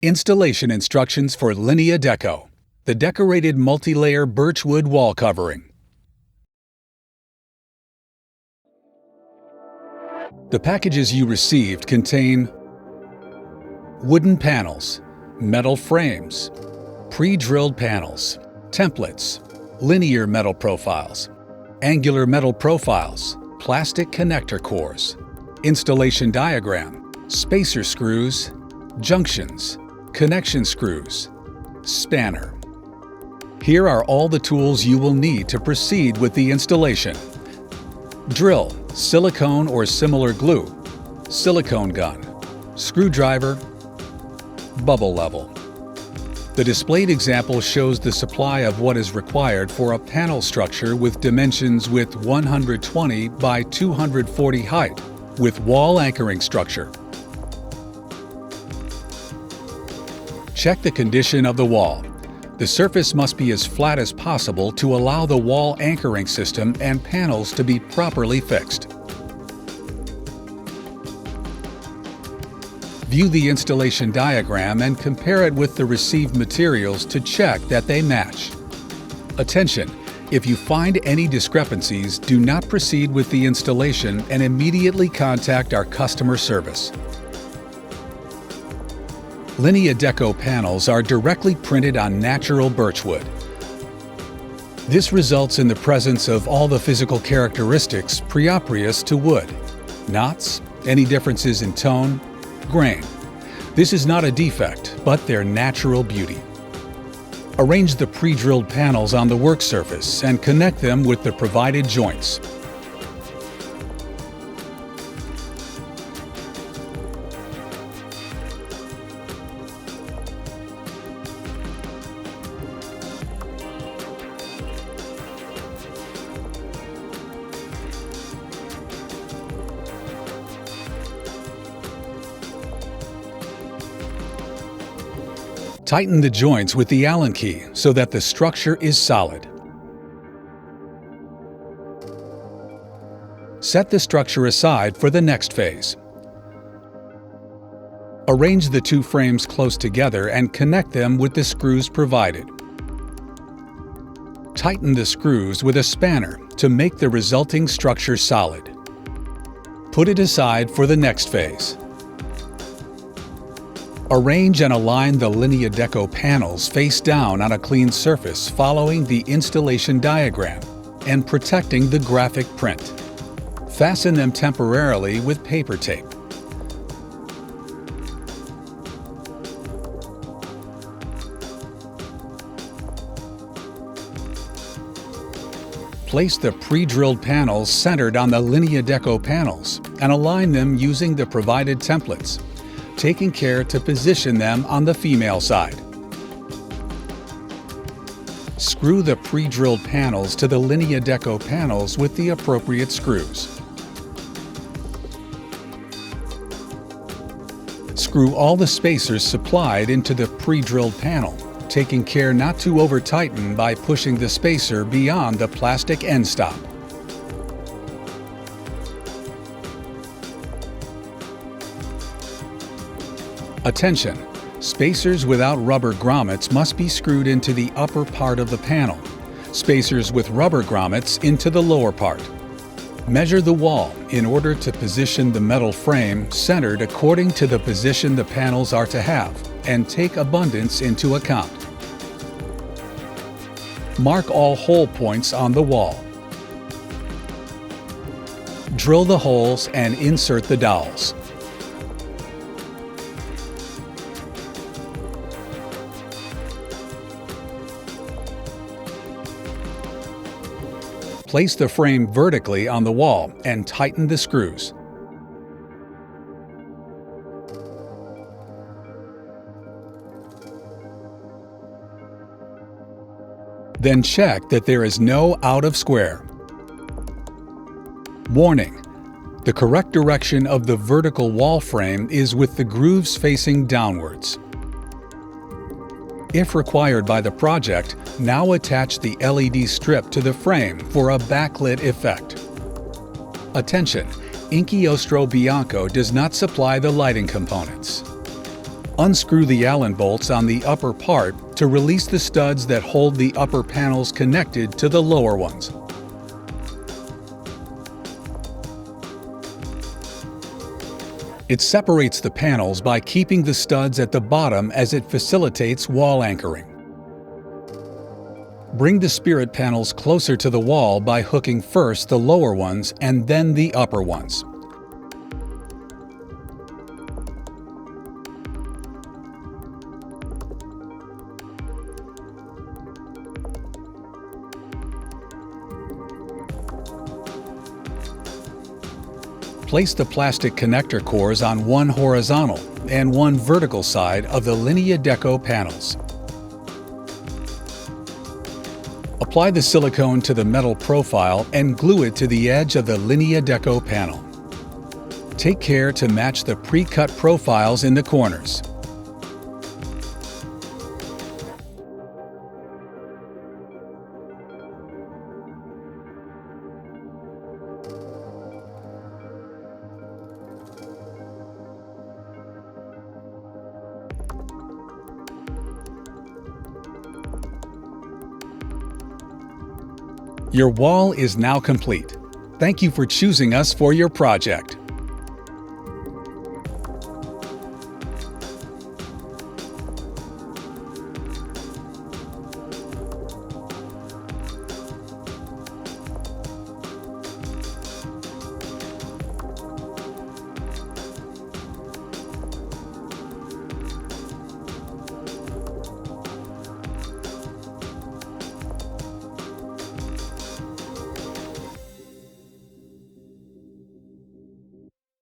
Installation instructions for Lineadeko, the decorated multi-layer birchwood wall covering. The packages you received contain wooden panels, metal frames, pre-drilled panels, templates, linear metal profiles, angular metal profiles, plastic connector cores, installation diagram, spacer screws, junctions, connection screws, spanner. Here are all the tools you will need to proceed with the installation. Drill, silicone or similar glue, silicone gun, screwdriver, bubble level. The displayed example shows the supply of what is required for a panel structure with dimensions with 120 by 240 height, with wall anchoring structure. Check the condition of the wall. The surface must be as flat as possible to allow the wall anchoring system and panels to be properly fixed. View the installation diagram and compare it with the received materials to check that they match. Attention! If you find any discrepancies, do not proceed with the installation and immediately contact our customer service. Lineadeko panels are directly printed on natural birchwood. This results in the presence of all the physical characteristics proprious to wood: knots, any differences in tone, grain. This is not a defect, but their natural beauty. Arrange the pre-drilled panels on the work surface and connect them with the provided joints. Tighten the joints with the Allen key so that the structure is solid. Set the structure aside for the next phase. Arrange the two frames close together and connect them with the screws provided. Tighten the screws with a spanner to make the resulting structure solid. Put it aside for the next phase. Arrange and align the Lineadeko panels face down on a clean surface following the installation diagram and protecting the graphic print. Fasten them temporarily with paper tape. Place the pre-drilled panels centered on the Lineadeko panels and align them using the provided templates, taking care to position them on the female side. Screw the pre-drilled panels to the Lineadeko panels with the appropriate screws. Screw all the spacers supplied into the pre-drilled panel, taking care not to over-tighten by pushing the spacer beyond the plastic end stop. Attention! Spacers without rubber grommets must be screwed into the upper part of the panel. Spacers with rubber grommets into the lower part. Measure the wall in order to position the metal frame centered according to the position the panels are to have, and take abundance into account. Mark all hole points on the wall. Drill the holes and insert the dowels. Place the frame vertically on the wall and tighten the screws. Then check that there is no out of square. Warning: the correct direction of the vertical wall frame is with the grooves facing downwards. If required by the project, now attach the LED strip to the frame for a backlit effect. Attention! Inkiostro Bianco does not supply the lighting components. Unscrew the Allen bolts on the upper part to release the studs that hold the upper panels connected to the lower ones. It separates the panels by keeping the studs at the bottom as it facilitates wall anchoring. Bring the spirit panels closer to the wall by hooking first the lower ones and then the upper ones. Place the plastic connector cores on one horizontal and one vertical side of the Lineadeko panels. Apply the silicone to the metal profile and glue it to the edge of the Lineadeko panel. Take care to match the pre-cut profiles in the corners. Your wall is now complete. Thank you for choosing us for your project.